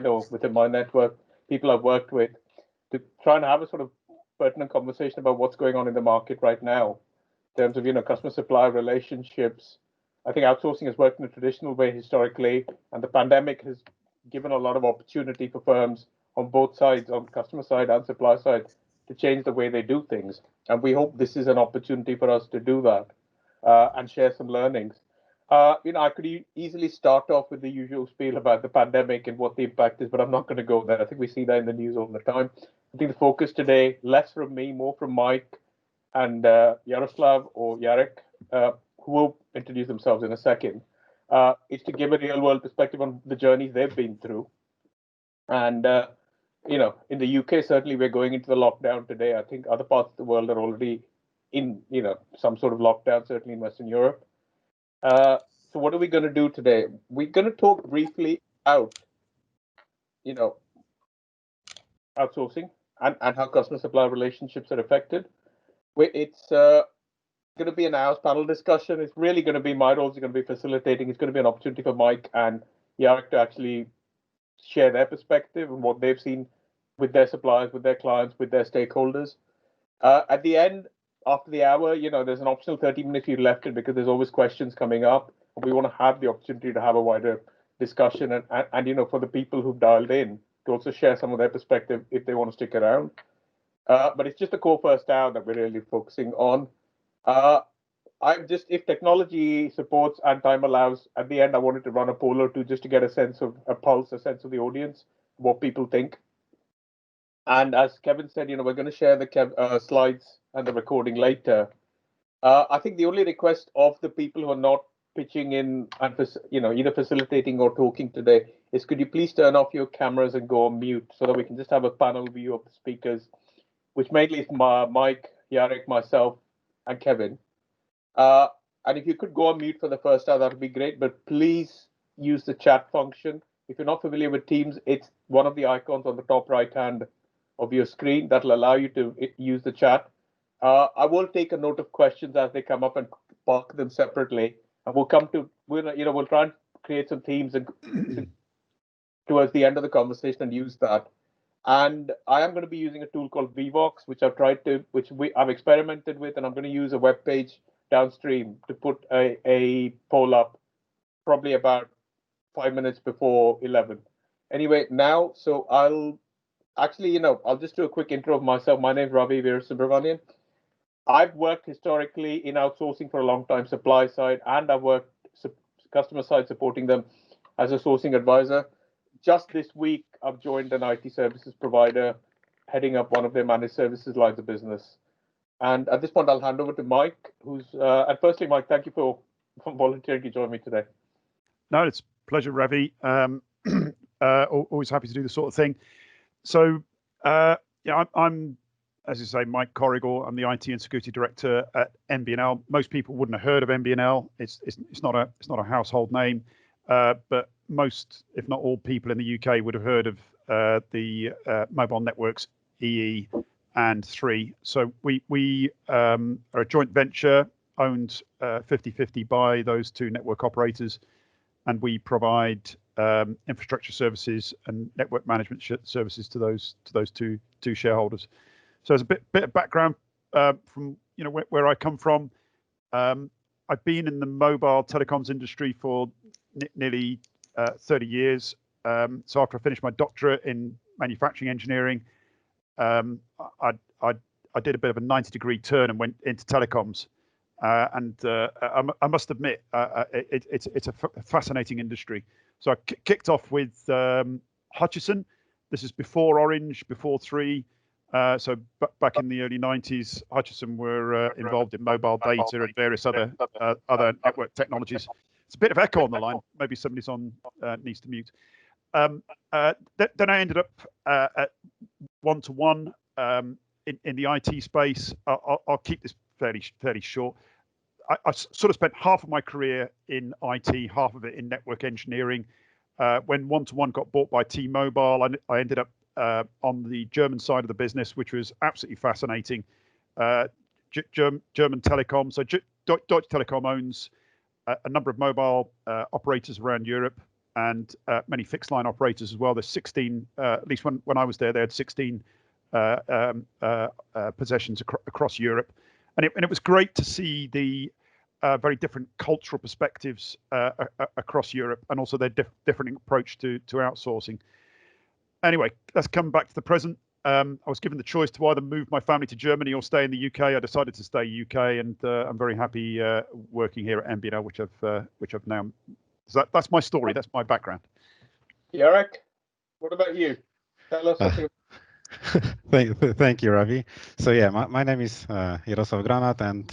know within my network, people I've worked with, to try and have a sort of pertinent conversation about what's going on in the market right now in terms of customer supplier relationships. I think outsourcing has worked in a traditional way historically, and the pandemic has given a lot of opportunity for firms on both sides, on the customer side and supplier side, to change the way they do things. And we hope this is an opportunity for us to do that and share some learnings. I could easily start off with the usual spiel about the pandemic and what the impact is, but I'm not going to go there. I think we see that in the news all the time. I think the focus today, less from me, more from Mike and Jaroslaw or Jarek, who will introduce themselves in a second, is to give a real world perspective on the journeys they've been through. And, in the UK, certainly we're going into the lockdown today. I think other parts of the world are already in, some sort of lockdown, certainly in Western Europe. So what are we going to do today? We're going to talk briefly out, outsourcing and how customer supplier relationships are affected. It's going to be an hour's panel discussion. It's really going to be my role is going to be facilitating. It's going to be an opportunity for Mike and Jarek to actually share their perspective and what they've seen with their suppliers, with their clients, with their stakeholders. At the end, after the hour, there's an optional 30 minutes you've left it because there's always questions coming up. We want to have the opportunity to have a wider discussion and for the people who've dialed in to also share some of their perspective if they want to stick around. But it's just the core first hour that we're really focusing on. If technology supports and time allows, at the end, I wanted to run a poll or two just to get a sense of a pulse, a sense of the audience, what people think. And as Kevin said, we're going to share the slides and the recording later. I think the only request of the people who are not pitching in and either facilitating or talking today is, could you please turn off your cameras and go on mute so that we can just have a panel view of the speakers, which mainly is Mike, Jarek, myself, and Kevin. And if you could go on mute for the first hour, that would be great. But please use the chat function. If you're not familiar with Teams, it's one of the icons on the top right hand of your screen that will allow you to use the chat. I will take a note of questions as they come up and park them separately. And we'll try and create some themes and towards the end of the conversation and use that. And I am going to be using a tool called Vvox, which I've experimented with, and I'm going to use a web page downstream to put a poll up probably about 5 minutes before 11. Anyway, now, so I'll just do a quick intro of myself. My name is Ravi Veerasubramanian. I've worked historically in outsourcing for a long time, supply side, and I've worked customer side supporting them as a sourcing advisor. Just this week, I've joined an IT services provider, heading up one of their managed services lines of business. And at this point, I'll hand over to Mike, and firstly, Mike, thank you for volunteering to join me today. No, it's a pleasure, Ravi. Always happy to do this sort of thing. So, I'm, as you say, Mike Corrigall. I'm the IT and security director at MBNL. Most people wouldn't have heard of MBNL. It's not a household name, but most, if not all, people in the UK would have heard of the mobile networks EE and 3. So we are a joint venture owned 50-50 by those two network operators, and we provide infrastructure services and network management services to those two shareholders. So as a bit of background from where I come from, I've been in the mobile telecoms industry for nearly 30 years. So after I finished my doctorate in manufacturing engineering, I did a bit of a 90-degree turn and went into telecoms. And I must admit, it's a fascinating industry. So I kicked off with Hutchison. This is before Orange, before 3. So back in the early 90s, Hutchison were involved in mobile data and various other network technologies. It's a bit of echo on the line. Maybe somebody's needs to mute. Then I ended up at 1-to-1 in the IT space. I'll keep this fairly short. I sort of spent half of my career in IT, half of it in network engineering. When 1-to-1 got bought by T-Mobile, I ended up on the German side of the business, which was absolutely fascinating. German Telecom. So Deutsche Telekom owns a number of mobile operators around Europe. and many fixed line operators as well. There's 16, at least when I was there, they had 16 possessions across Europe, and it was great to see the very different cultural perspectives across Europe, and also their different approach to outsourcing. Anyway, let's come back to the present. I was given the choice to either move my family to Germany or stay in the UK. I decided to stay UK, and I'm very happy working here at MBNL, which I've now. So that's my story. That's my background. Jarek, what about you? Tell us something. Thank you, Ravi. So yeah, my name is Jaroslaw Granat, and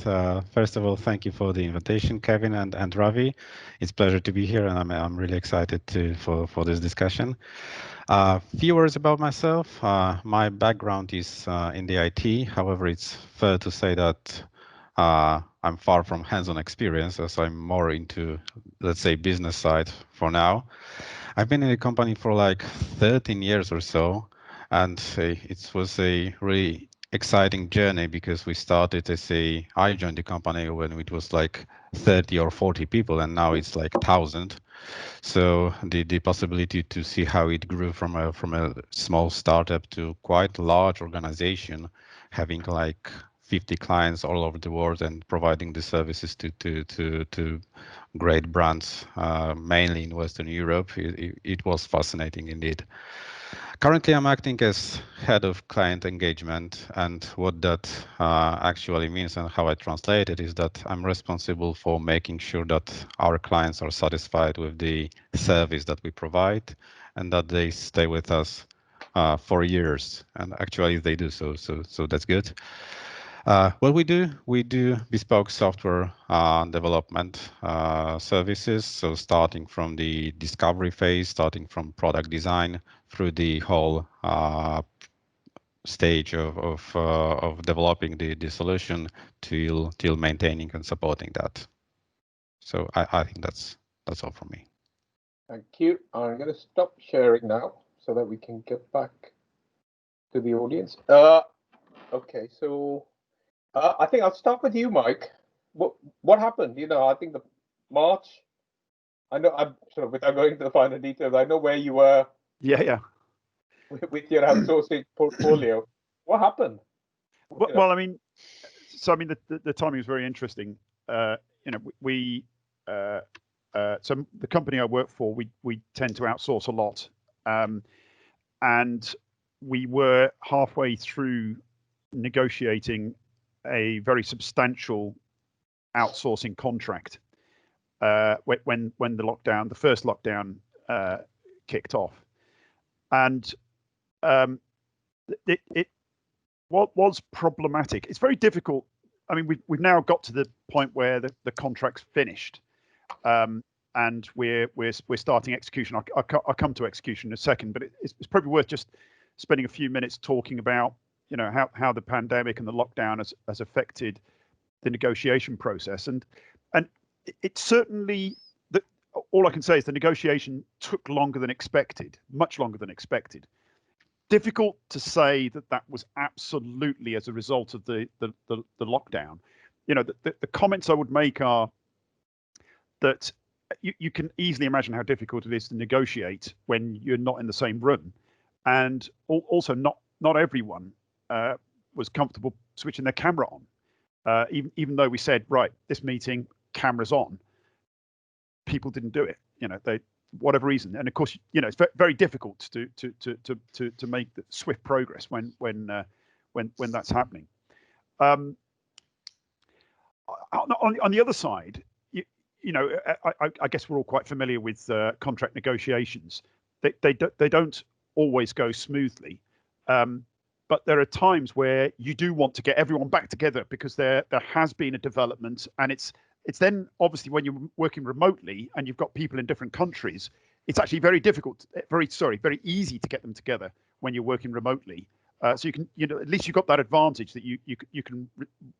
first of all, thank you for the invitation, Kevin and Ravi. It's a pleasure to be here, and I'm really excited for this discussion. Few words about myself. My background is in the IT. However, it's fair to say that I'm far from hands-on experience, as I'm more into, let's say, business side for now. I've been in the company for like 13 years or so. And it was a really exciting journey because we started I joined the company when it was like 30 or 40 people, and now it's like 1,000. So the possibility to see how it grew from a small startup to quite a large organization, having like 50 clients all over the world and providing the services to great brands, mainly in Western Europe, it was fascinating indeed. Currently, I'm acting as head of client engagement, and what that actually means and how I translate it is that I'm responsible for making sure that our clients are satisfied with the service that we provide and that they stay with us for years. And actually, they do so that's good. What we do bespoke software development services. So starting from the discovery phase, starting from product design through the whole stage of developing the solution till maintaining and supporting that. So I think that's all from me. Thank you. I'm going to stop sharing now so that we can get back to the audience. Okay, so. I think I'll start with you, Mike. What happened? I think the March. I know I'm sort of without going into the finer details. I know where you were. Yeah. With your outsourcing portfolio, what happened? Well, I mean, the timing was very interesting. So the company I work for, we tend to outsource a lot, and we were halfway through negotiating a very substantial outsourcing contract when the first lockdown kicked off, and it was problematic. It's very difficult. I mean, we've now got to the point where the contract's finished, and we're starting execution. I'll come to execution in a second, but it's probably worth just spending a few minutes talking about how the pandemic and the lockdown has affected the negotiation process, and it certainly, all I can say is the negotiation took longer than expected, much longer than expected. Difficult to say that was absolutely as a result of the lockdown. The comments I would make are that you can easily imagine how difficult it is to negotiate when you're not in the same room, and also not everyone was comfortable switching their camera on. Even though we said, right, this meeting, cameras on, people didn't do it. They, whatever reason, and of course, it's very difficult to make the swift progress when that's happening. On the other side, I guess we're all quite familiar with contract negotiations. They don't always go smoothly. But there are times where you do want to get everyone back together because there has been a development, and it's then obviously when you're working remotely and you've got people in different countries, it's actually very difficult, very easy to get them together when you're working remotely. So you can, at least you've got that advantage that you can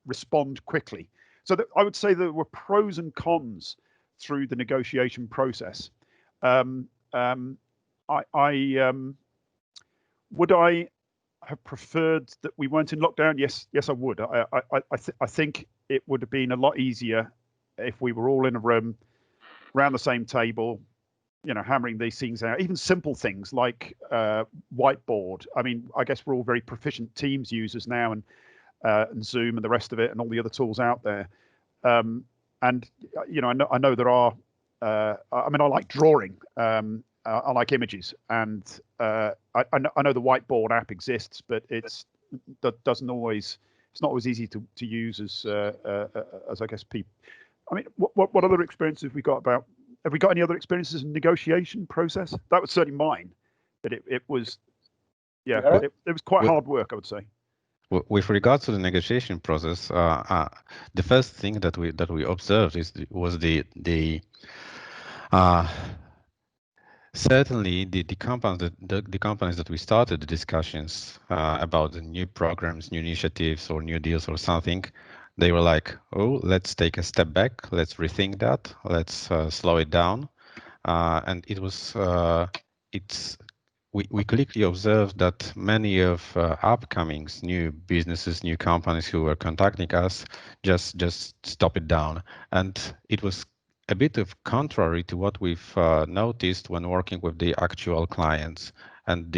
respond quickly. So I would say there were pros and cons through the negotiation process. Would I have preferred that we weren't in lockdown? Yes, I would. I think it would have been a lot easier if we were all in a room, around the same table, hammering these things out, even simple things like whiteboard. I mean, I guess we're all very proficient Teams users now, and Zoom and the rest of it, and all the other tools out there. And I know there are. I mean, I like drawing. I like images, and I know the whiteboard app exists, but it's not always easy to use as I guess people. I mean, what other experiences have we got about? Have we got any other experiences in negotiation process? That was certainly mine, but it was, it was quite hard work, I would say. With regards to the negotiation process, the first thing that we observed was the certainly the companies that we started the discussions about the new programs, new initiatives, or new deals or something. They were like, oh, let's take a step back, let's rethink that, let's slow it down, and it was we quickly observed that many of upcoming new businesses, new companies who were contacting us just stop it down, and it was a bit of contrary to what we've noticed when working with the actual clients, and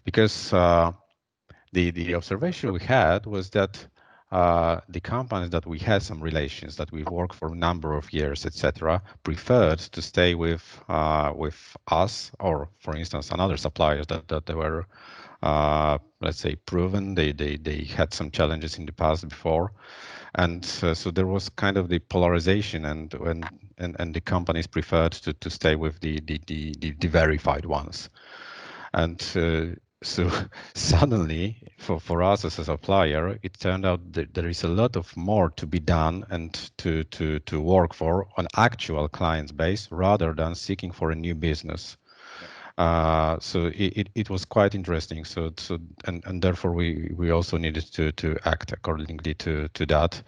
because the observation we had was that the companies that we had some relations, that we've worked for a number of years, etc., preferred to stay with us, or for instance, another suppliers that they were, let's say, proven. They had some challenges in the past before, and so there was kind of the polarization, and the companies preferred to stay with the verified ones, and so suddenly, for us as a supplier, it turned out that there is a lot of more to be done and to work for on actual client base rather than seeking for a new business. So it was quite interesting. So and therefore we also needed to act accordingly to that.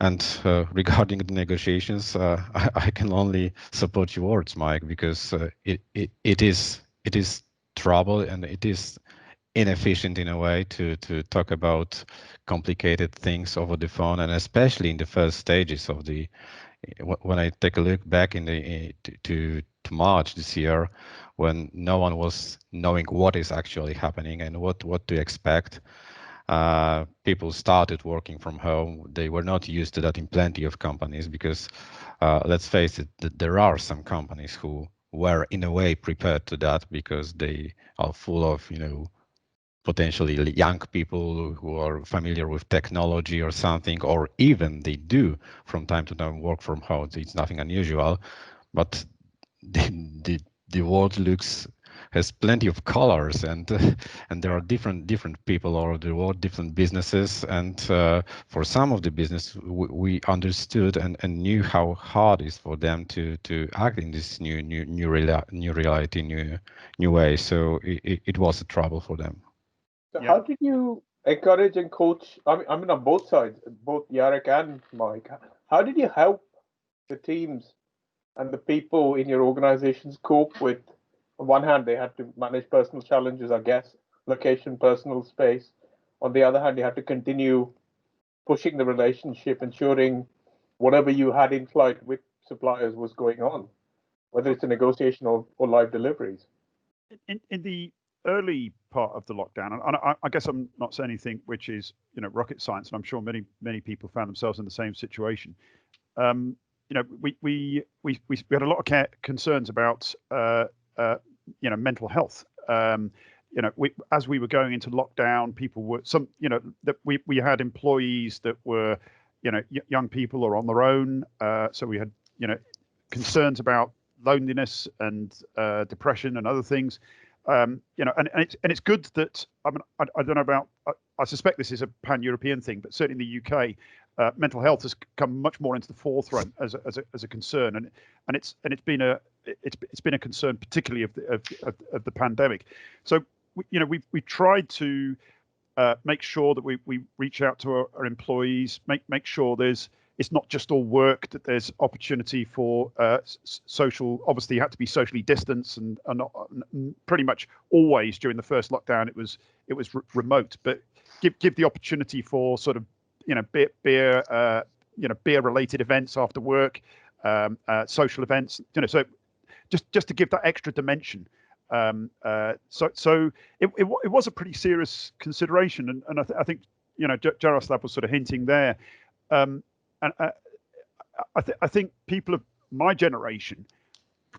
And regarding the negotiations, I can only support your words, Mike, because it is trouble, and it is inefficient in a way to talk about complicated things over the phone, and especially in the first stages of the. When I take a look back to March this year, when no one was knowing what is actually happening and what to expect, people started working from home. They were not used to that in plenty of companies, because let's face it, there are some companies who were in a way prepared to that, because they are full of potentially young people who are familiar with technology or something, or even they do from time to time work from home. It's nothing unusual, but the world has plenty of colors, and there are different people all over the world, different businesses, and for some of the business we understood and knew how hard it is for them to act in this new reality, new way. So it was a trouble for them. So how did you encourage and coach? I mean, on both sides, both Jarek and Mike. How did you help the teams and the people in your organizations cope with? On one hand, they had to manage personal challenges, I guess, location, personal space. On the other hand, you had to continue pushing the relationship, ensuring whatever you had in flight with suppliers was going on, whether it's a negotiation or live deliveries. In the early part of the lockdown, and I guess I'm not saying anything which is rocket science, and I'm sure many people found themselves in the same situation. We had a lot of concerns about mental health. As we were going into lockdown, people were that we had employees that were young people or on their own, so we had concerns about loneliness and depression and other things. And it's good that I don't know about. I suspect this is a pan-European thing, but certainly in the UK, mental health has come much more into the forefront as a concern, and it's been a concern, particularly of the pandemic. So we tried to make sure that we reach out to our employees, make sure it's not just all work, that there's opportunity for social. Obviously, you had to be socially distanced, and not pretty much always during the first lockdown it was remote. But give the opportunity for sort of beer related events after work, social events. So just to give that extra dimension. So it was a pretty serious consideration, and I think Jaroslaw was sort of hinting there, and I think people of my generation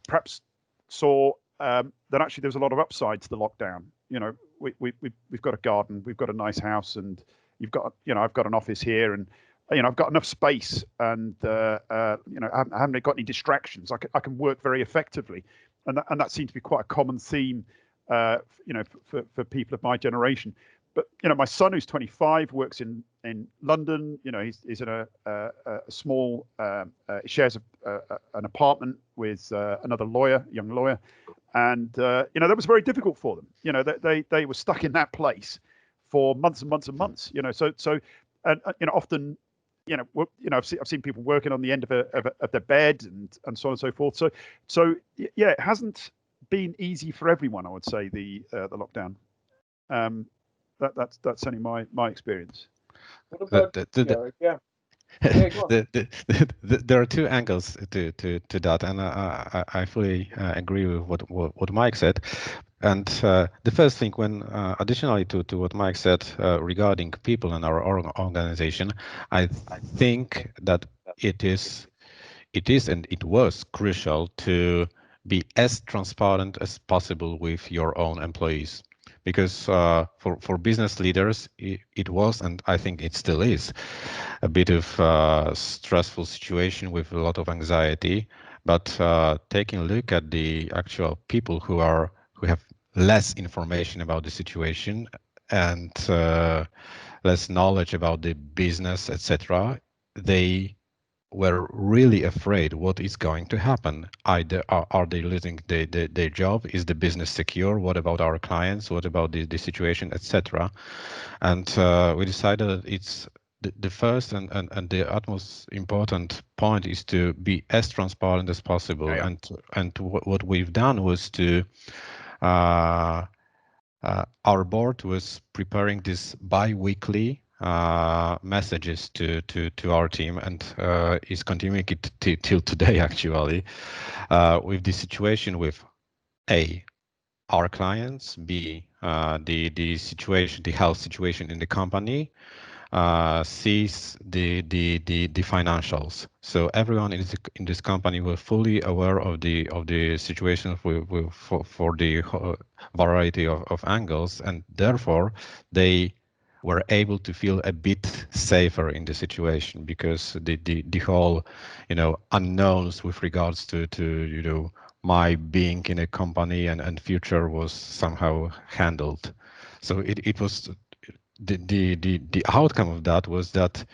perhaps saw that actually there was a lot of upside to the lockdown. We've got a garden, we've got a nice house, and you've got I've got an office here, and I've got enough space, and I haven't got any distractions. I can work very effectively, and that seemed to be quite a common theme, for people of my generation. But my son, who's 25, works in London. He's in a small shares an apartment with another young lawyer, and that was very difficult for them. They were stuck in that place for months and months and months. And often. I've seen people working on the end of their bed and so on and so forth. So yeah, it hasn't been easy for everyone, I would say, the lockdown. That's only my experience. What about there are two angles to that, and I fully agree with what Mike said. And the first thing, when additionally to what Mike said regarding people in our organization, I think that it is and it was crucial to be as transparent as possible with your own employees. Because for business leaders, it was, and I think it still is, a bit of a stressful situation with a lot of anxiety. But taking a look at the actual people who have less information about the situation and less knowledge about the business, etc., they were really afraid what is going to happen. Either are they losing their job? Is the business secure? What about our clients? What about the situation, etc.? And we decided that it's the first and the utmost important point is to be as transparent as possible. Yeah. And what we've done was to our board was preparing this bi-weekly messages to our team, and is continuing it till today, actually, with the situation with A, our clients, B, the situation, the health situation in the company, sees the financials. So everyone in this company was fully aware of the situation for the variety of angles, and therefore they were able to feel a bit safer in the situation, because the whole unknowns with regards to my being in a company and future was somehow handled. So it was the outcome of that was that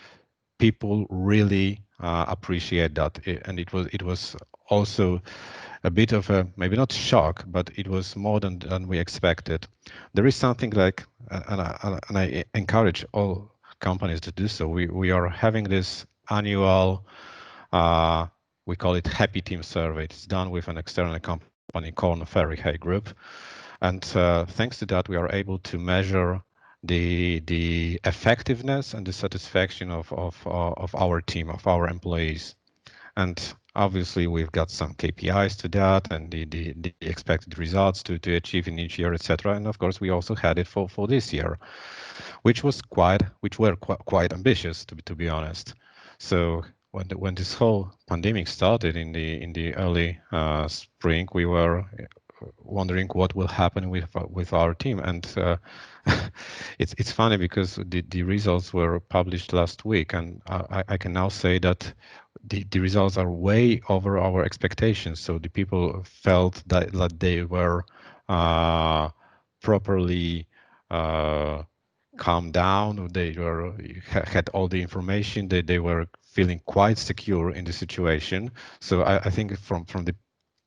people really appreciate that, and it was also a bit of a, maybe not shock, but it was more than we expected. There is something like, and I encourage all companies to do so. We are having this annual, we call it Happy Team Survey. It's done with an external company called Ferry Hay Group, and thanks to that, we are able to measure the effectiveness and the satisfaction of our team, of our employees. And obviously we've got some KPIs to that, and the expected results to achieve in each year, etc. And of course we also had it for this year, which were quite ambitious, to be honest. So when this whole pandemic started in the early spring, we were wondering what will happen with our team, and it's funny because the results were published last week, and I can now say that the results are way over our expectations. So the people felt that they were properly calmed down. They had all the information. They were feeling quite secure in the situation. So I think from the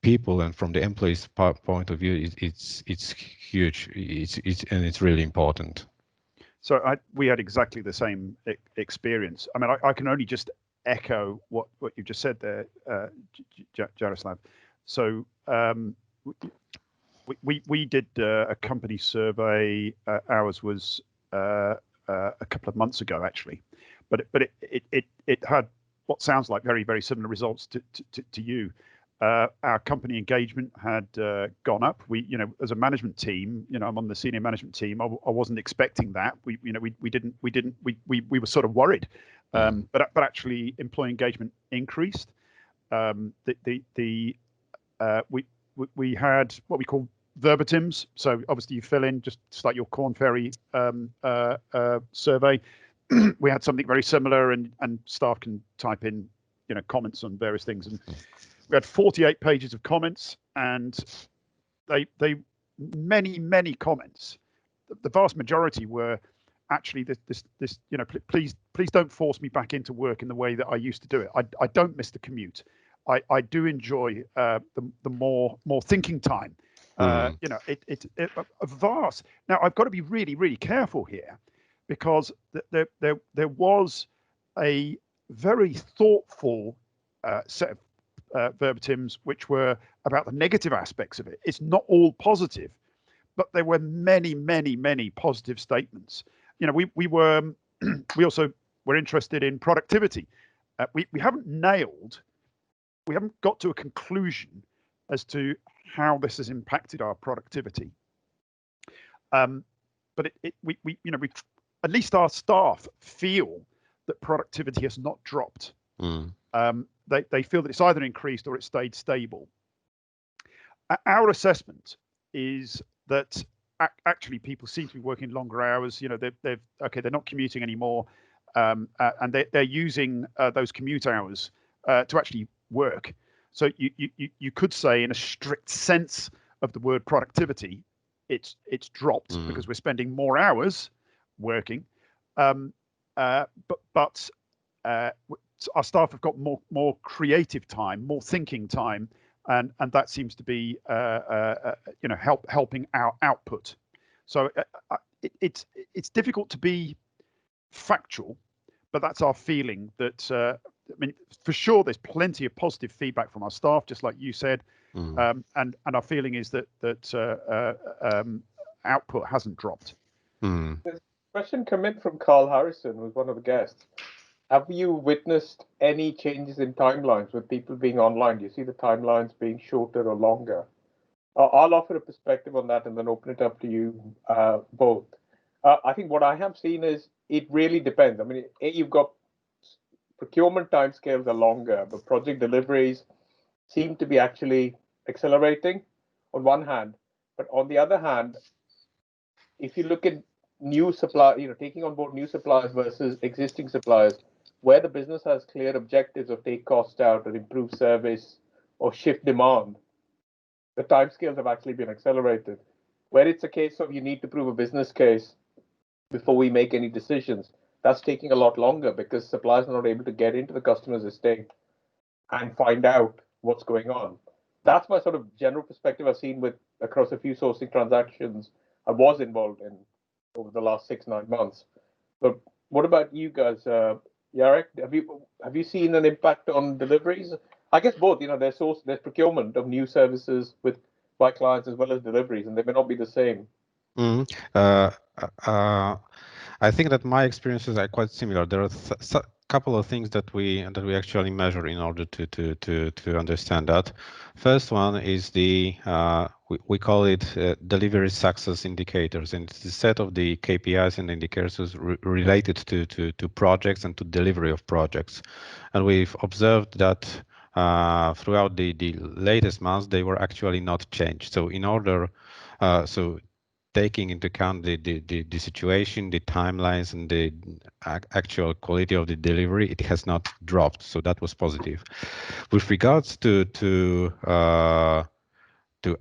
people and from the employees' point of view, it's huge. It's really important. So we had exactly the same experience. I mean, I can only just echo what you just said there, Jaroslaw. So we did a company survey. Ours was a couple of months ago, actually, but it had what sounds like very, very similar results to you. our company engagement had gone up. We, as a management team, I'm on the senior management team. I wasn't expecting that. We were sort of worried, but actually employee engagement increased. We had what we call verbatims. So obviously you fill in just like your Corn Ferry survey. We had something very similar, and staff can type in, comments on various things. And we had 48 pages of comments, and many comments. The vast majority were actually this please don't force me back into work in the way that I used to do it. I don't miss the commute. I do enjoy the more thinking time. It's a vast. Now I've got to be really careful here, because there was a very thoughtful set of verbatims which were about the negative aspects of it. It's not all positive, but there were many positive statements. We also were interested in productivity. We haven't got to a conclusion as to how this has impacted our productivity. But we at least our staff feel that productivity has not dropped. They feel that it's either increased or it stayed stable. Our assessment is that actually people seem to be working longer hours. They're not commuting anymore, and they're using those commute hours to actually work. So you could say, in a strict sense of the word productivity, it's dropped because we're spending more hours working, but our staff have got more creative time, more thinking time, and that seems to be helping our output. So it's difficult to be factual, but that's our feeling. That for sure, there's plenty of positive feedback from our staff, just like you said, and our feeling is that output hasn't dropped. There's a question come in from Carl Harrison, who's one of the guests. Have you witnessed any changes in timelines with people being online? Do you see the timelines being shorter or longer? I'll offer a perspective on that and then open it up to you both. I think what I have seen is it really depends. You've got procurement timescales are longer, but project deliveries seem to be actually accelerating on one hand. But on the other hand, if you look at new supply, taking on board new suppliers versus existing suppliers, where the business has clear objectives of take cost out or improve service or shift demand, the timescales have actually been accelerated. Where it's a case of you need to prove a business case before we make any decisions, that's taking a lot longer because suppliers are not able to get into the customer's estate and find out what's going on. That's my sort of general perspective I've seen across a few sourcing transactions I was involved in over the last 6-9 months. But what about you guys? Jarek, have you seen an impact on deliveries? I guess both. There's procurement of new services by clients as well as deliveries, and they may not be the same. I think that my experiences are quite similar. There are a couple of things that we actually measure in order to understand that. First one is we call it delivery success indicators, and it's a set of the KPIs and indicators related to projects and to delivery of projects. And we've observed that throughout the latest months, they were actually not changed. So in order, taking into account the situation, the timelines, and the actual quality of the delivery, it has not dropped. So that was positive. With regards to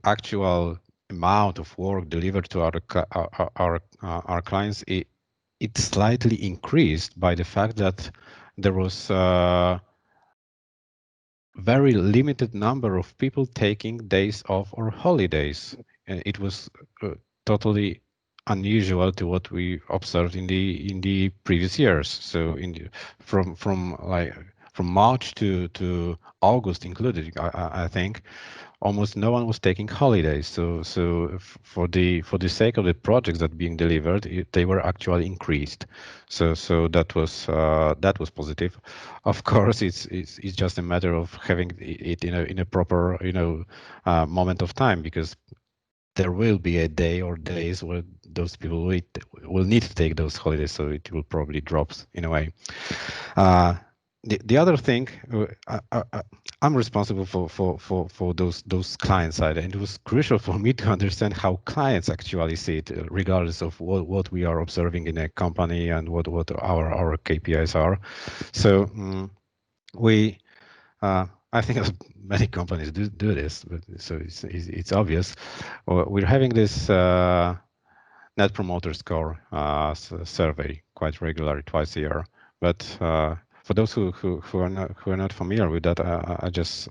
actual amount of work delivered to our clients, it slightly increased by the fact that there was a very limited number of people taking days off or holidays. It was totally unusual to what we observed in the previous years. So from March to August included, I think almost no one was taking holidays. So for the sake of the projects that being delivered, they were actually increased. So that was positive. Of course, it's just a matter of having it in a proper moment of time, because there will be a day or days where those people will need to take those holidays, so it will probably drop in a way. The other thing, I'm responsible for those client side, and it was crucial for me to understand how clients actually see it, regardless of what we are observing in a company and what our KPIs are. So we. I think many companies do this, but so it's obvious. We're having this Net Promoter Score survey quite regularly, twice a year. But for those who are not familiar with that, I just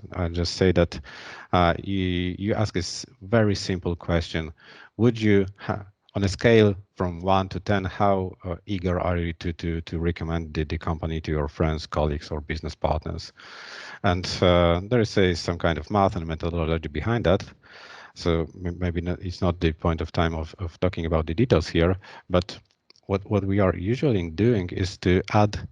say that you ask a very simple question: would you, on a scale from 1 to 10, how eager are you to recommend the company to your friends, colleagues, or business partners? And there is some kind of math and methodology behind that. So maybe it's not the point of time of talking about the details here, but what we are usually doing is to add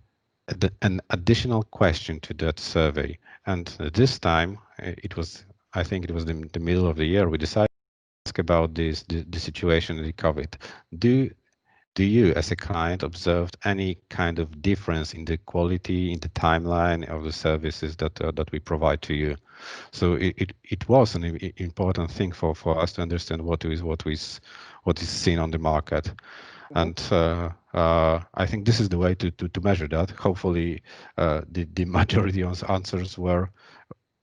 an additional question to that survey. And this time, I think it was the middle of the year, we decided to ask about the situation in the COVID. Do you, as a client, observed any kind of difference in the quality, in the timeline of the services that we provide to you? So it was an important thing for us to understand what is seen on the market. And I think this is the way to measure that. Hopefully, the majority of answers were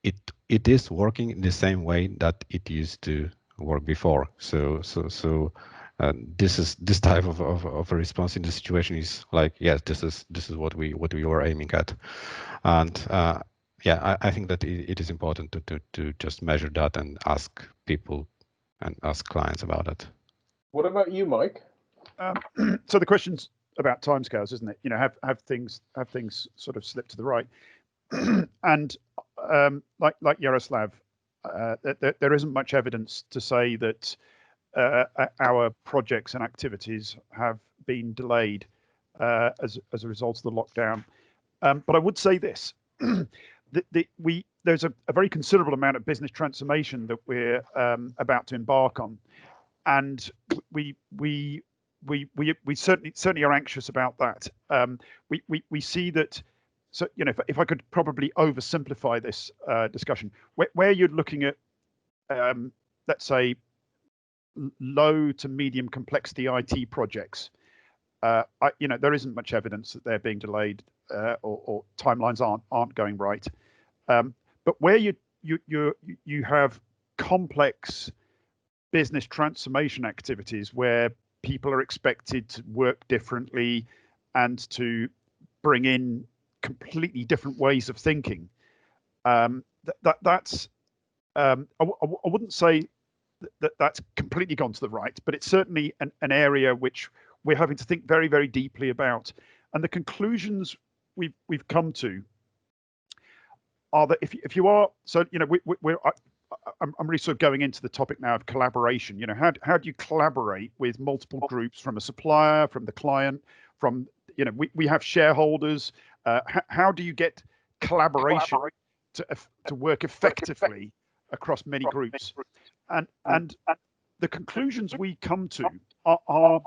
it is working in the same way that it used to work before. So this type of a response in the situation is like, yes, this is what we were aiming at. And yeah, I think that it is important to just measure that and ask people and ask clients about it. What about you, Mike? So the question's about timescales, isn't it? Have things sort of slipped to the right? And like Jaroslaw, there isn't much evidence to say that our projects and activities have been delayed as a result of the lockdown. But I would say this: there's a very considerable amount of business transformation that we're about to embark on, and we certainly are anxious about that. We see that. So if I could probably oversimplify this discussion, where you're looking at let's say low to medium complexity IT projects, there isn't much evidence that they're being delayed or timelines aren't going right. But where you have complex business transformation activities where people are expected to work differently and to bring in completely different ways of thinking, that's I wouldn't say that's completely gone to the right, but it's certainly an area which we're having to think very, very deeply about. And the conclusions we've come to are that if you are, so I'm really sort of going into the topic now of collaboration. How do you collaborate with multiple groups, from a supplier, from the client, from we have shareholders. How do you get collaboration to work effectively across many groups? And the conclusions we come to are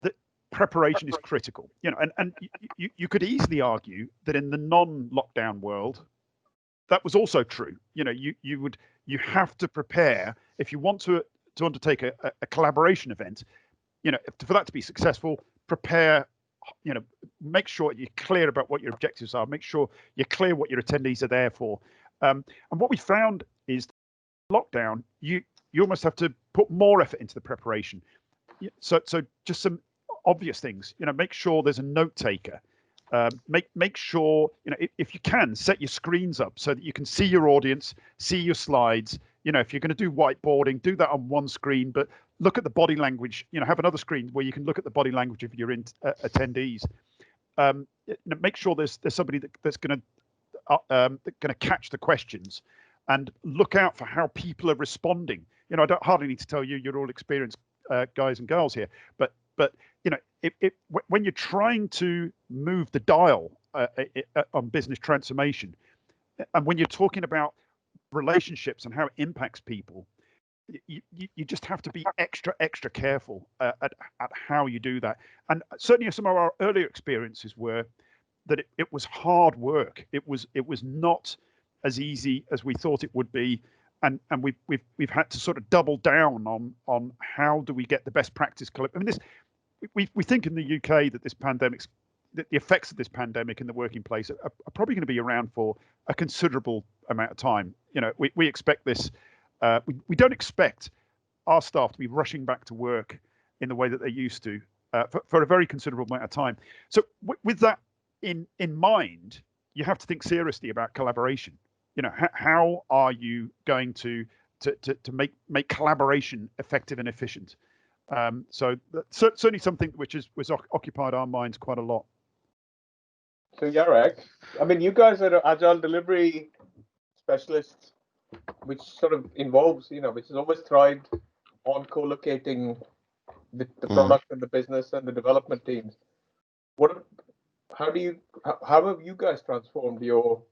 that preparation is critical. And you could easily argue that in the non-lockdown world, that was also true. You have to prepare if you want to undertake a collaboration event. For that to be successful, prepare. Make sure you're clear about what your objectives are. Make sure you're clear what your attendees are there for. And what we found is lockdown, you almost have to put more effort into the preparation. So just some obvious things. Make sure there's a note taker. Make sure if you can, set your screens up so that you can see your audience, see your slides. If you're going to do whiteboarding, do that on one screen, but look at the body language. Have another screen where you can look at the body language of your attendees. Make sure there's somebody that's going to catch the questions, and look out for how people are responding. You know, I don't hardly need to tell you, you're all experienced guys and girls here, but you know, when you're trying to move the dial on business transformation, and when you're talking about relationships and how it impacts people, you just have to be extra careful at how you do that. And certainly some of our earlier experiences were that it was hard work. It was not as easy as we thought it would be, and we've had to sort of double down on how do we get the best practice. I mean, we think in the UK that the effects of this pandemic in the working place are probably going to be around for a considerable amount of time. You know, we expect this. We don't expect our staff to be rushing back to work in the way that they used to for a very considerable amount of time. So with that in mind, you have to think seriously about collaboration. You know, how are you going to make collaboration effective and efficient? So that's certainly something which was occupied our minds quite a lot. So Jarek, I mean, you guys are agile delivery specialists, which sort of involves, you know, which has always thrived on co-locating the product and the business and the development teams. How have you guys transformed your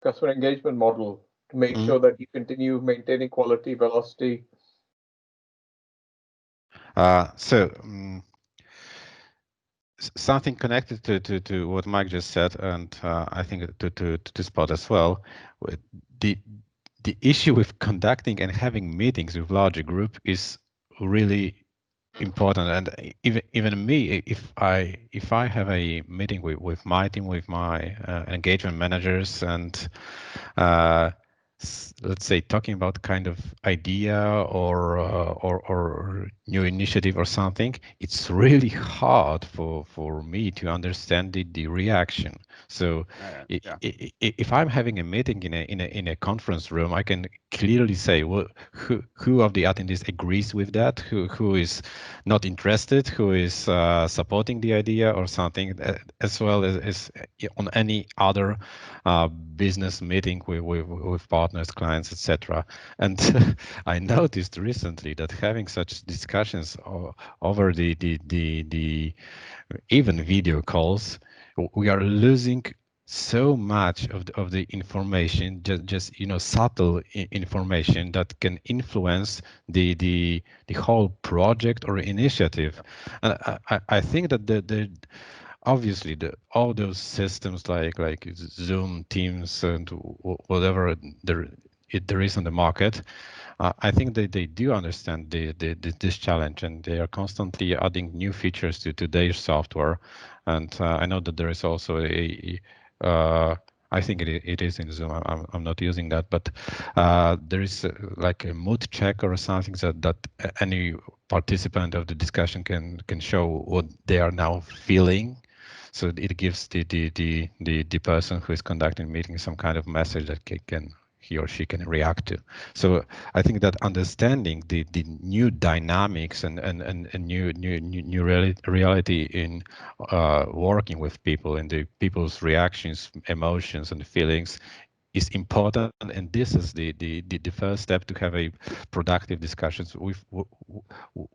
customer engagement model to make sure that you continue maintaining quality, velocity? Something connected to what Mike just said, and I think to Spot as well. The issue with conducting and having meetings with larger group is really important. And even me, if I have a meeting with my team, with my engagement managers, and let's say talking about kind of idea or new initiative or something, it's really hard for me to understand the reaction. So if I'm having a meeting in a conference room, I can clearly say who of the attendees agrees with that, who is not interested, who is supporting the idea or something, as well as on any other business meeting with partners, clients, etc. And I noticed recently that having such discussions over the even video calls, we are losing so much of the information, just subtle information that can influence the whole project or initiative. And I think that obviously all those systems like Zoom, Teams, and whatever there is on the market, I think they do understand this challenge, and they are constantly adding new features to their software. And I know that there is also I think it is in Zoom. I'm not using that, but there is like a mood checker or something that any participant of the discussion can show what they are now feeling. So it gives the person who is conducting the meeting some kind of message that he or she can react to. So I think that understanding the new dynamics and new reality in working with people and the people's reactions, emotions, and feelings is important, and this is the first step to have a productive discussions with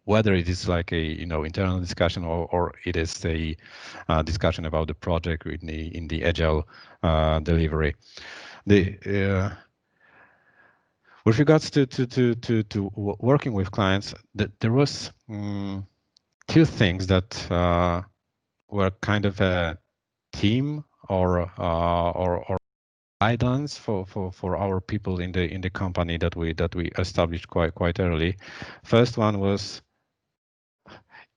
whether it is like a internal discussion or it is a discussion about the project in the agile delivery. With regards to working with clients, there was two things that were kind of a theme or guidelines for our people in the company that we established quite early. First one was,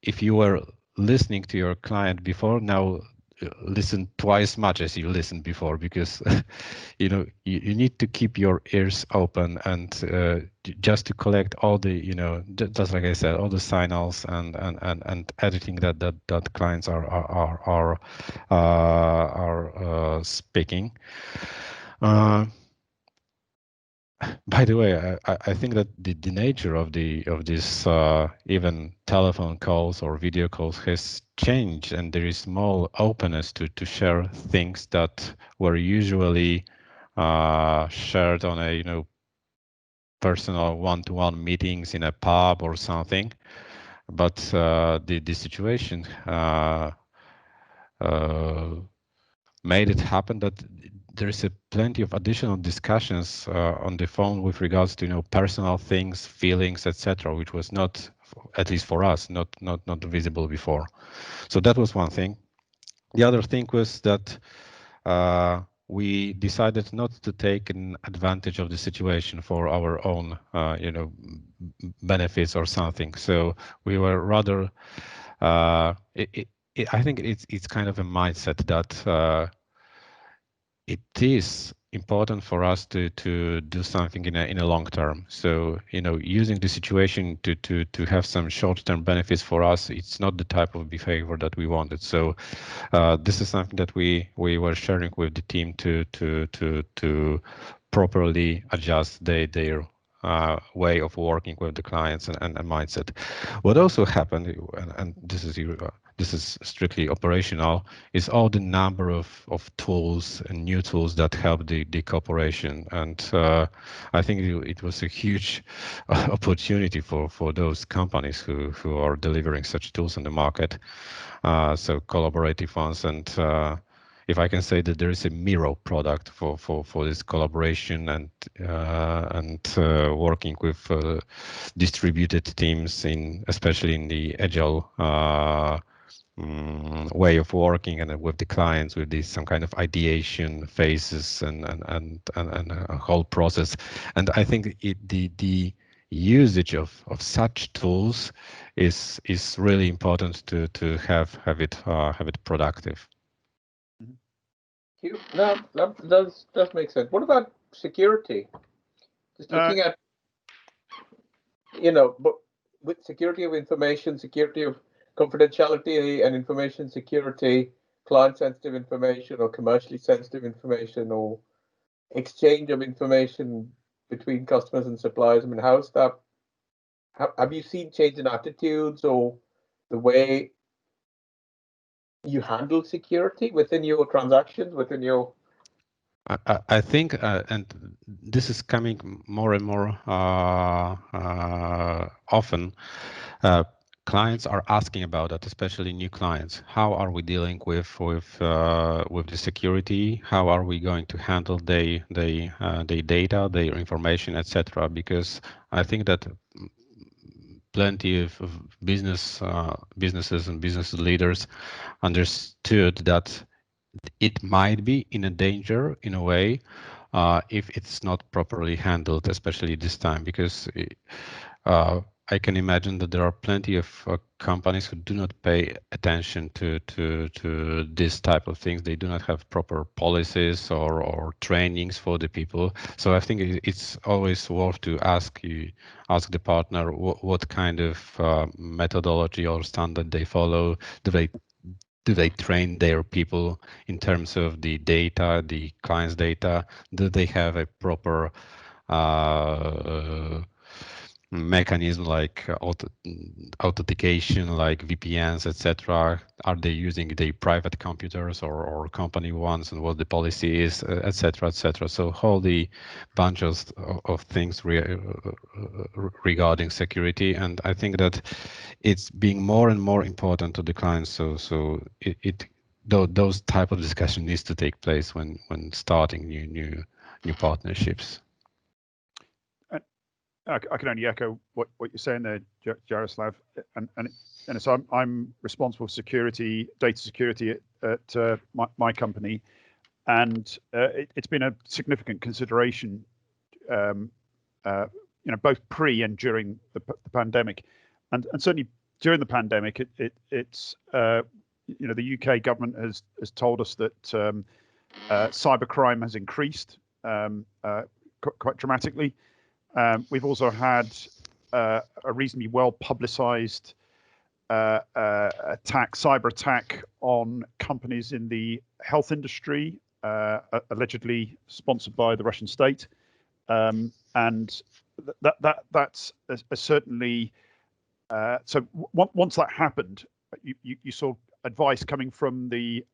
if you were listening to your client before, now listen twice much as you listened before, because you need to keep your ears open and just to collect all the just like I said, all the signals and editing that clients are speaking. By the way, I think that the nature of this even telephone calls or video calls has changed, and there is more openness to share things that were usually shared on a personal one-to-one meetings in a pub or something. But the situation made it happen that there is plenty of additional discussions on the phone with regards to personal things, feelings, etc., which was not, at least for us, not visible before. So that was one thing. The other thing was that we decided not to take an advantage of the situation for our own, benefits or something. So we were rather, I think it's kind of a mindset that it is important for us to do something in a long term. So using the situation to have some short-term benefits for us, it's not the type of behavior that we wanted. So this is something that we were sharing with the team to properly adjust their way of working with the clients and mindset. What also happened, and this is strictly operational, is all the number of tools and new tools that help the corporation. And I think it was a huge opportunity for those companies who are delivering such tools on the market. So collaborative ones, and if I can say that there is a Miro product for this collaboration and working with distributed teams, especially in the agile way of working, and with the clients, with some kind of ideation phases and a whole process. And I think the usage of such tools is really important to have it productive. No, that does make sense. What about security? Just looking at, but with security of information, security of confidentiality and information security, client-sensitive information or commercially sensitive information or exchange of information between customers and suppliers. I mean, how's that? Have you seen change in attitudes or the way you handle security within your transactions, within your? I think, and this is coming more and more often, clients are asking about that, especially new clients. How are we dealing with the security? How are we going to handle their data, their information, etc.? Because I think that plenty of businesses and business leaders understood that it might be in a danger in a way if it's not properly handled, especially this time, because I can imagine that there are plenty of companies who do not pay attention to this type of things. They do not have proper policies or trainings for the people. So I think it's always worth to ask the partner what kind of methodology or standard they follow. Do they train their people in terms of the data, the client's data? Do they have a proper mechanism like authentication, like VPNs, etc.? Are they using their private computers or company ones, and what the policy is, etc., etc.? So whole the bunch of things regarding security, and I think that it's being more and more important to the clients. So those type of discussion needs to take place when starting new partnerships. I can only echo what you're saying there, Jaroslaw, and so I'm responsible for security, data security at my company, and it's been a significant consideration, both pre and during the pandemic, and certainly during the pandemic, it's the UK government has told us that cybercrime has increased quite dramatically. We've also had a reasonably well-publicized cyber attack on companies in the health industry, allegedly sponsored by the Russian state, and that's certainly. So once that happened, you saw advice coming from the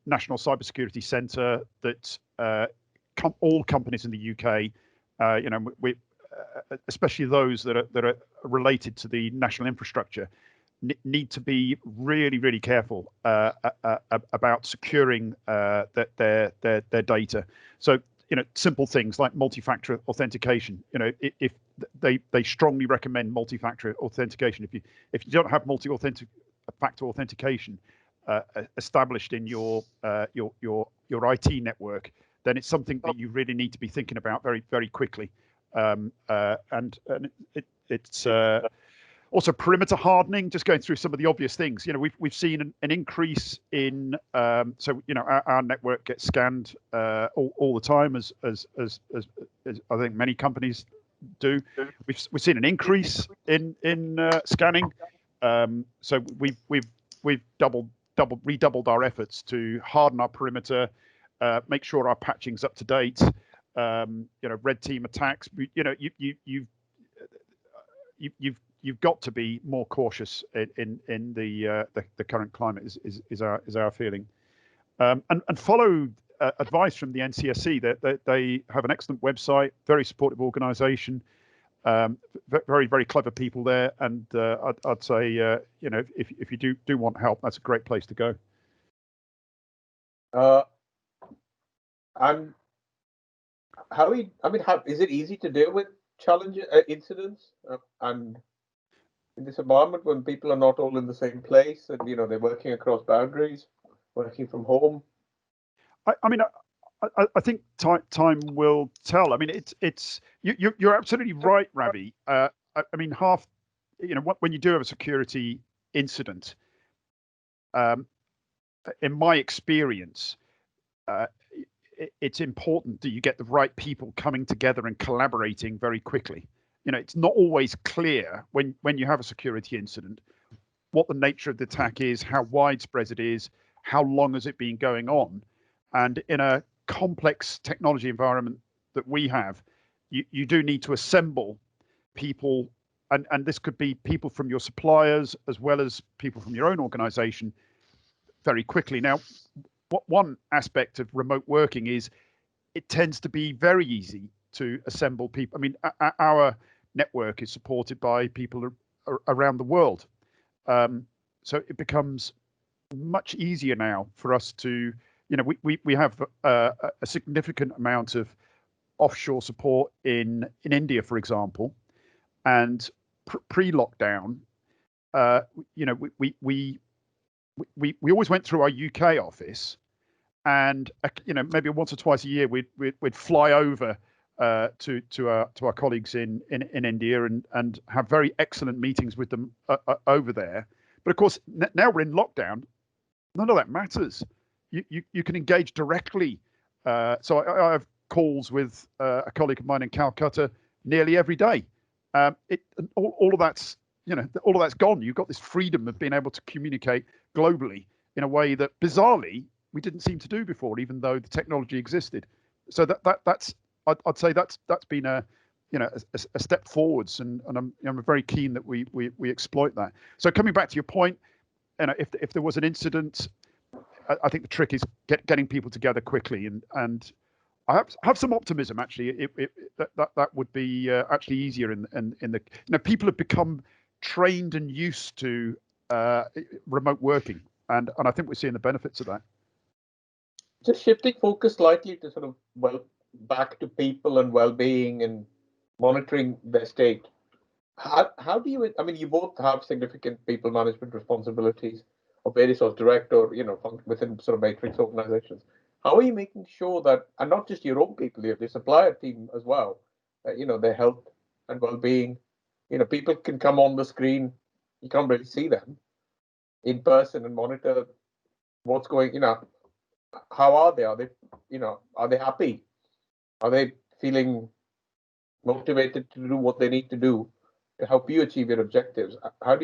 National Cybersecurity Centre that all companies in the UK. especially those that are related to the national infrastructure, need to be really careful about securing their data. So simple things like multi-factor authentication. If they strongly recommend multi-factor authentication. If you don't have multi-factor authentication established in your IT network, then it's something that you really need to be thinking about very quickly. And it's also perimeter hardening. Just going through some of the obvious things. We've seen an increase in our network gets scanned all the time, as I think many companies do. We've seen an increase in scanning. So we've redoubled our efforts to harden our perimeter, make sure our patching's up to date. Red team attacks. You've got to be more cautious in the current climate is our feeling, and follow advice from the NCSC. That they have an excellent website, very supportive organisation, very clever people there, and I'd say if you do want help, that's a great place to go. And how is it easy to deal with challenges, incidents, and in this environment when people are not all in the same place and they're working across boundaries, working from home? I think time will tell. You're absolutely right, Ravi. When you do have a security incident, in my experience, it's important that you get the right people coming together and collaborating very quickly. It's not always clear when you have a security incident what the nature of the attack is, how widespread it is, how long has it been going on. And in a complex technology environment that we have, you do need to assemble people, and this could be people from your suppliers as well as people from your own organization very quickly. Now, one aspect of remote working is it tends to be very easy to assemble people. Our network is supported by people around the world. So it becomes much easier now for us to, we have a significant amount of offshore support in India, for example, and pre-lockdown, we always went through our UK office, and maybe once or twice a year we'd fly over to our colleagues in India and have very excellent meetings with them over there. But of course, now we're in lockdown. None of that matters. You can engage directly. So I have calls with a colleague of mine in Calcutta nearly every day. All of that's gone. You've got this freedom of being able to communicate globally in a way that bizarrely we didn't seem to do before, even though the technology existed. So that's I'd say that's been a step forwards, and I'm very keen that we exploit that. So coming back to your point, if there was an incident, I think the trick is getting people together quickly, and I have some optimism actually. That would be actually easier in the people have become trained and used to remote working, and I think we're seeing the benefits of that. Just shifting focus slightly to sort of back to people and well-being and monitoring their state. How do you? You both have significant people management responsibilities of various sorts, direct or within sort of matrix organizations. How are you making sure that, and not just your own people, you have your supplier team as well, their health and well-being. People can come on the screen, you can't really see them in person and monitor what's going. How are they? Are they happy? Are they feeling motivated to do what they need to do to help you achieve your objectives? How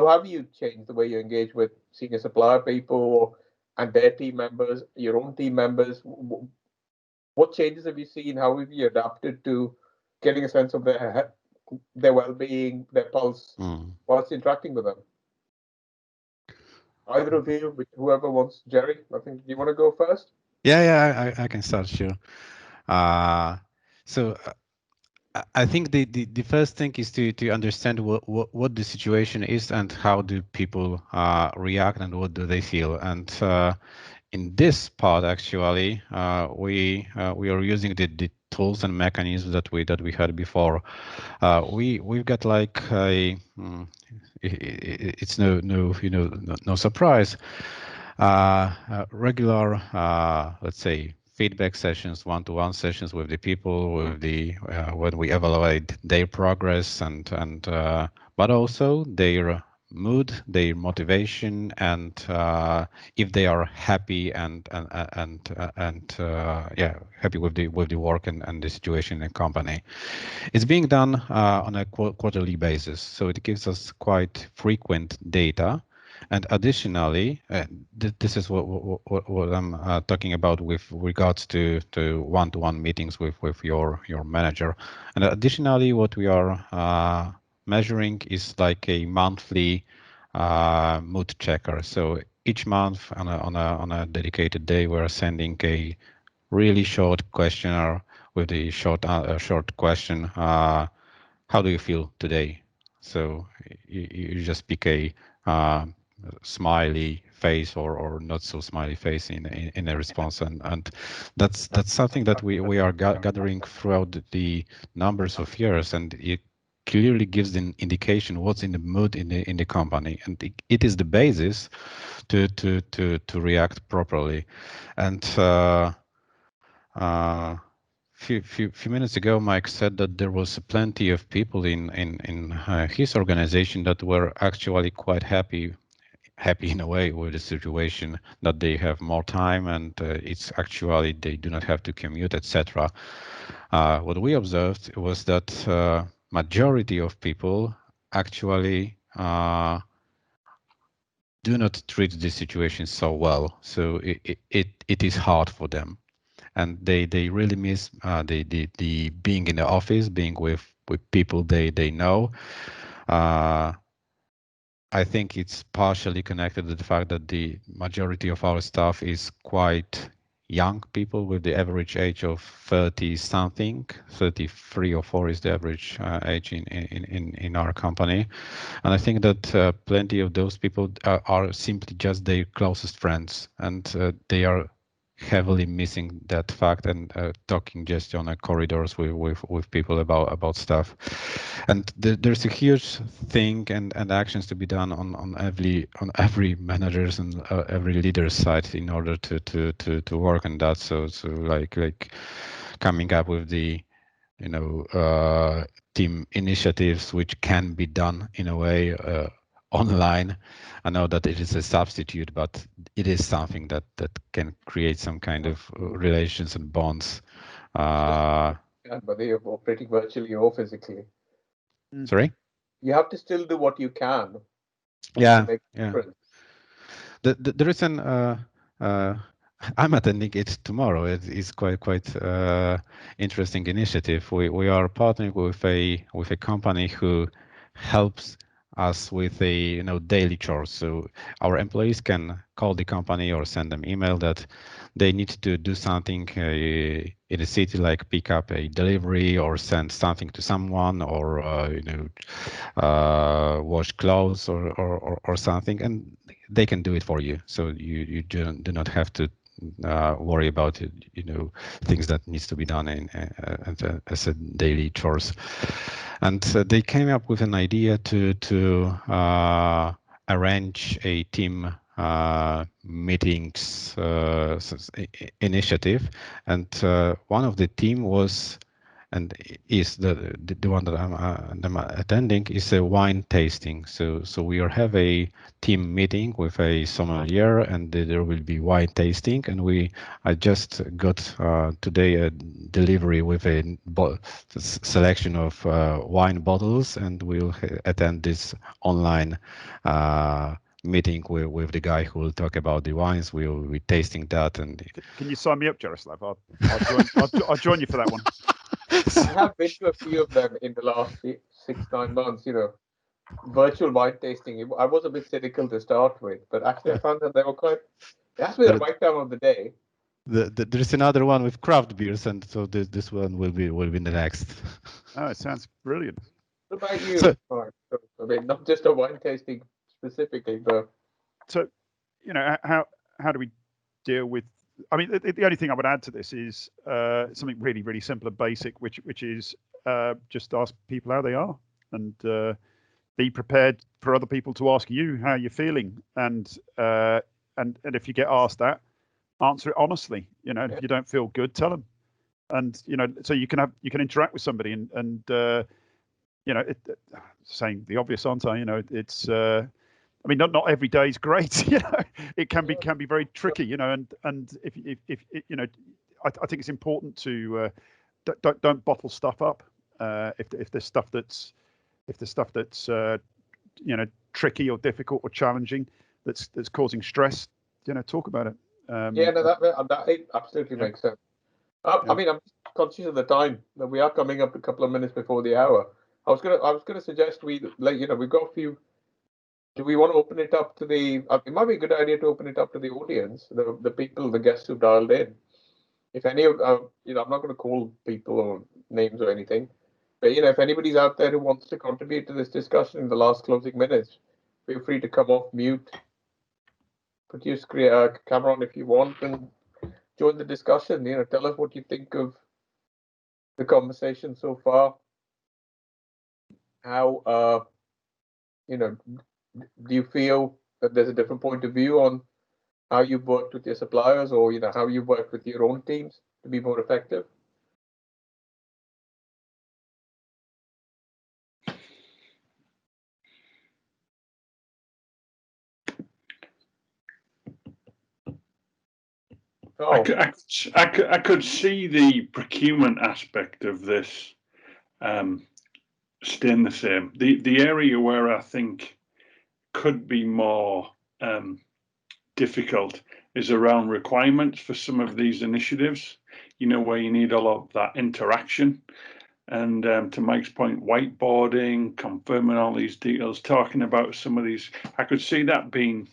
have you changed the way you engage with senior supplier people and their team members, your own team members? What changes have you seen? How have you adapted to getting a sense of their well-being, their pulse, whilst interacting with them? Either of you, whoever wants. Jerry, I think you want to go first? Yeah, I can start, sure. So I think the first thing is to understand what the situation is and how do people react and what do they feel. And in this part, actually, we are using the tools and mechanisms that we had before. We've got like it's no surprise. Regular, let's say, feedback sessions, one-to-one sessions with the people, with the when we evaluate their progress and but also their mood, their motivation, and if they are happy and yeah, happy with the work and the situation in the company. It's being done on a quarterly basis, so it gives us quite frequent data. And additionally, this is what I'm talking about with regards to one-to-one meetings with your manager. And additionally, what we are measuring is like a monthly mood checker. So each month on a dedicated day, we're sending a really short questionnaire with the short question. How do you feel today? So you just pick a smiley face or not so smiley face in a response, and that's something that we are gathering throughout the numbers of years, and it clearly gives an indication what's in the mood in the company, and it is the basis to react properly. And few minutes ago, Mike said that there was plenty of people in his organization that were actually quite happy in a way with the situation, that they have more time and it's actually they do not have to commute, etc. What we observed was that majority of people actually do not treat the situation so well. So it is hard for them. And they really miss the being in the office, being with people they know. I think it's partially connected to the fact that the majority of our staff is quite young people with the average age of 30 something, 33 or 4 is the average age in our company. And I think that plenty of those people are simply just their closest friends, and they are heavily missing that fact and talking just on the corridors with people about stuff. And there's a huge thing and actions to be done on every manager's and every leader's side in order to work on that. So like coming up with the team initiatives which can be done in a way online. I know that it is a substitute, but it is something that can create some kind of relations and bonds. But they are operating virtually or physically. Sorry? You have to still do what you can. Yeah, to make a yeah. difference. There is an. I'm attending it tomorrow. It is quite interesting initiative. We are partnering with a company who helps us with a daily chores. So our employees can call the company or send them email that they need to do something in a city, like pick up a delivery or send something to someone, or wash clothes or something, and they can do it for you. So you do not have to worry about it, things that needs to be done as a daily chores. And they came up with an idea to arrange a team meetings initiative, and one of the team was and is the one that I'm attending is a wine tasting. So we have a team meeting with a sommelier, and there will be wine tasting. And I just got today a delivery with a selection of wine bottles, and we'll attend this online meeting with the guy who will talk about the wines. We'll be tasting that. And can you sign me up, Jaroslaw? I'll join you for that one. I have been to a few of them in the last 6-9 months, virtual wine tasting. I was a bit cynical to start with, but actually I found that they were quite, it has to be the right time of the day. there's another one with craft beers, and so this one will be the next. Oh, it sounds brilliant. What about you? So- I mean, not just a wine tasting specifically, but So, you know, how do we deal with? I mean, the only thing I would add to this is something really, really simple and basic, which is just ask people how they are, and be prepared for other people to ask you how you're feeling, and if you get asked that, answer it honestly. You know, if you don't feel good, tell them, and you know, so you can interact with somebody, and you know, saying the obvious, aren't I? You know, it's. I mean, not every day is great. You know, it can be very tricky. You know, and if you know, I think it's important to don't bottle stuff up. If there's stuff that's you know, tricky or difficult or challenging, that's causing stress, you know, talk about it. yeah, no, that absolutely makes sense. I mean, I'm conscious of the time that we are coming up a couple of minutes before the hour. I was gonna suggest we've got a few. Do we want to open it up to the? It might be a good idea to open it up to the audience, the people, the guests who dialed in. If any of you know, I'm not going to call people or names or anything, but you know, if anybody's out there who wants to contribute to this discussion in the last closing minutes, feel free to come off mute, put your camera on if you want, and join the discussion. You know, tell us what you think of the conversation so far. How you know, do you feel that there's a different point of view on how you've worked with your suppliers, or you know, how you've worked with your own teams to be more effective? I could see the procurement aspect of this staying the same. The area where I think could be more difficult is around requirements for some of these initiatives, you know, where you need a lot of that interaction. And to Mike's point, whiteboarding, confirming all these details, talking about some of these, I could see that being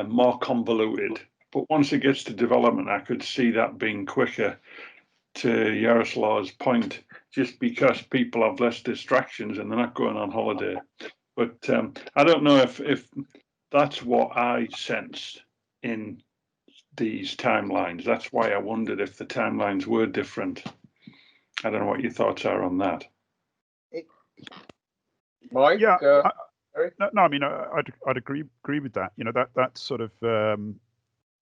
more convoluted. But once it gets to development, I could see that being quicker, to Jaroslaw's point, just because people have less distractions and they're not going on holiday. But I don't know if that's what I sensed in these timelines. That's why I wondered if the timelines were different. I don't know what your thoughts are on that. Mike? Yeah, no, I mean, I'd agree with that. You know, that sort of,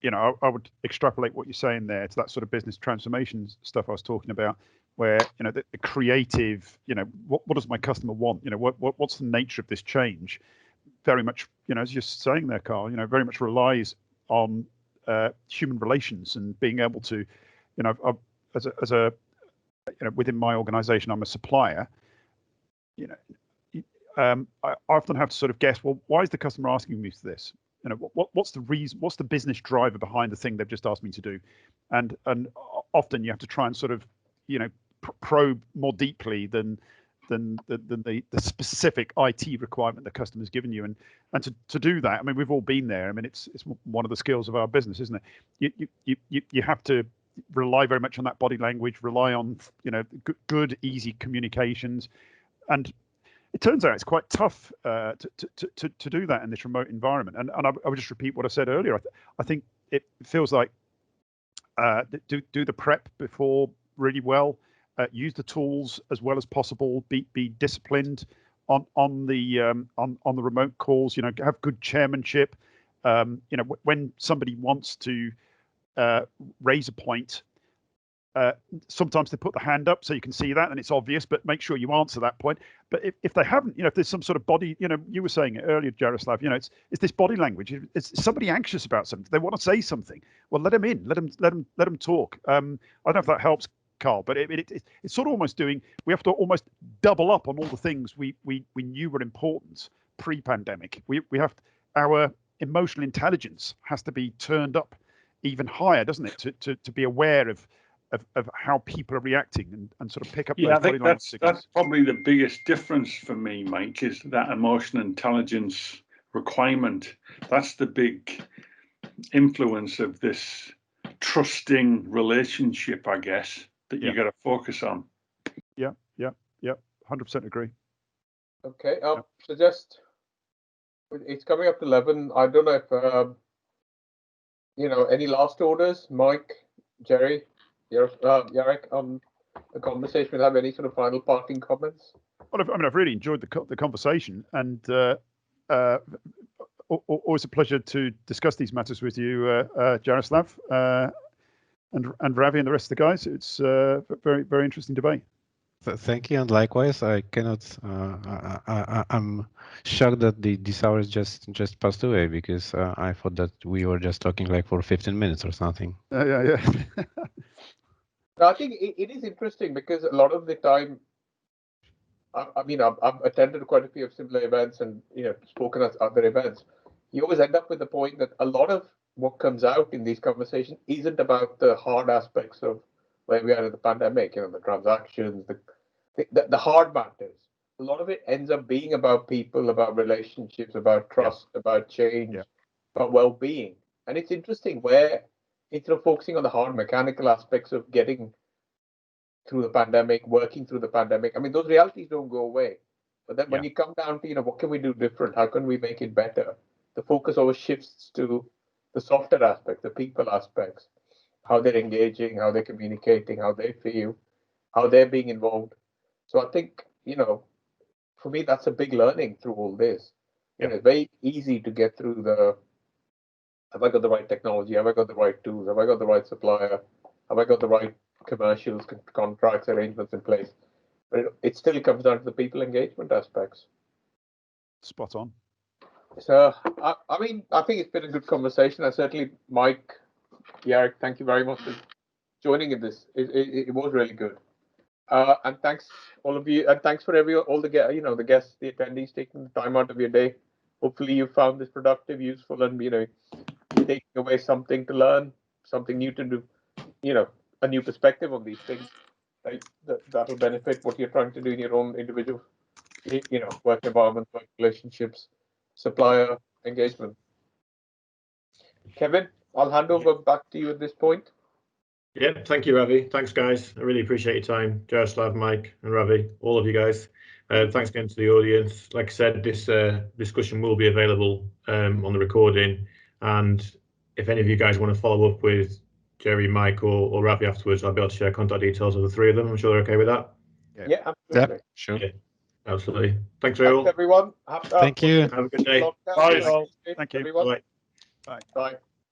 you know, I would extrapolate what you're saying there to that sort of business transformation stuff I was talking about, where, you know, the creative, you know, what does my customer want? You know, what's the nature of this change? Very much, you know, as you're saying there, Carl, you know, very much relies on human relations and being able to, you know, as a you know, within my organization, I'm a supplier. You know, I often have to sort of guess, well, why is the customer asking me for this? You know, what's the reason? What's the business driver behind the thing they've just asked me to do? And often you have to try and sort of, you know, probe more deeply than the specific IT requirement the customer's given you. And to do that, I mean, we've all been there. I mean, it's one of the skills of our business, isn't it? You have to rely very much on that body language, rely on, you know, good easy communications, and it turns out it's quite tough to do that in this remote environment. And I would just repeat what I said earlier. I think it feels like do the prep before really well, use the tools as well as possible, be disciplined on the remote calls. You know, have good chairmanship. You know, when somebody wants to raise a point, sometimes they put the hand up so you can see that and it's obvious, but make sure you answer that point. But if they haven't, you know, if there's some sort of body, you know, you were saying it earlier, Jaroslaw, you know, it's this body language. It's somebody anxious about something. They want to say something. Well, let them in. Let them talk. I don't know if that helps, Carl, but it's sort of almost doing. We have to almost double up on all the things we knew were important pre-pandemic. We have our emotional intelligence has to be turned up even higher, doesn't it, to be aware of how people are reacting and sort of pick up those body language signals. That's probably the biggest difference for me, Mike, is that emotional intelligence requirement. That's the big influence of this trusting relationship, I guess, that you got to focus on. Yeah, 100% agree. Okay, suggest it's coming up to 11. I don't know if any last orders, Mike, Jerry, Jarek, the conversation. Will have any sort of final parting comments? Well, I've really enjoyed the conversation, and always a pleasure to discuss these matters with you, Jaroslaw, and Ravi and the rest of the guys. It's a very, very interesting debate. Thank you, and likewise. I cannot. I'm shocked that this hour just passed away, because I thought that we were just talking like for 15 minutes or something. Yeah. I think it is interesting, because a lot of the time, I've attended quite a few of similar events and spoken at other events. You always end up with the point that a lot of what comes out in these conversations isn't about the hard aspects of where we are in the pandemic, the transactions, the hard matters. A lot of it ends up being about people, about relationships, about trust, about change, about well-being. And it's interesting where, instead of focusing on the hard mechanical aspects of getting through the pandemic, working through the pandemic, those realities don't go away. But then when you come down to, what can we do different? How can we make it better? The focus always shifts to the softer aspects, the people aspects, how they're engaging, how they're communicating, how they feel, how they're being involved. So I think, for me, that's a big learning through all this. It's very easy to get through have I got the right technology? Have I got the right tools? Have I got the right supplier? Have I got the right commercials, contracts, arrangements in place? But it still comes down to the people engagement aspects. Spot on. So, I think it's been a good conversation. And certainly, Mike, Jarek, thank you very much for joining in this. It was really good. And thanks all of you, and thanks for all the guests, the attendees taking the time out of your day. Hopefully, you found this productive, useful, and taking away something to learn, something new to do. A new perspective on these things. Right? That'll benefit what you're trying to do in your own individual, work environment, work relationships, supplier engagement. Kevin, I'll hand over back to you at this point. Yeah, thank you, Ravi. Thanks, guys. I really appreciate your time. Jaroslaw, Mike, and Ravi, all of you guys. Thanks again to the audience. Like I said, this discussion will be available on the recording. And if any of you guys want to follow up with Jerry, Mike, or Ravi afterwards, I'll be able to share contact details of the three of them. I'm sure they're okay with that. Yeah, absolutely. Yeah, sure. Yeah, absolutely. Thanks, Thanks, everyone. Thank you. Have a good day. Bye, all. Thank you. Everyone. Bye. Bye. Bye.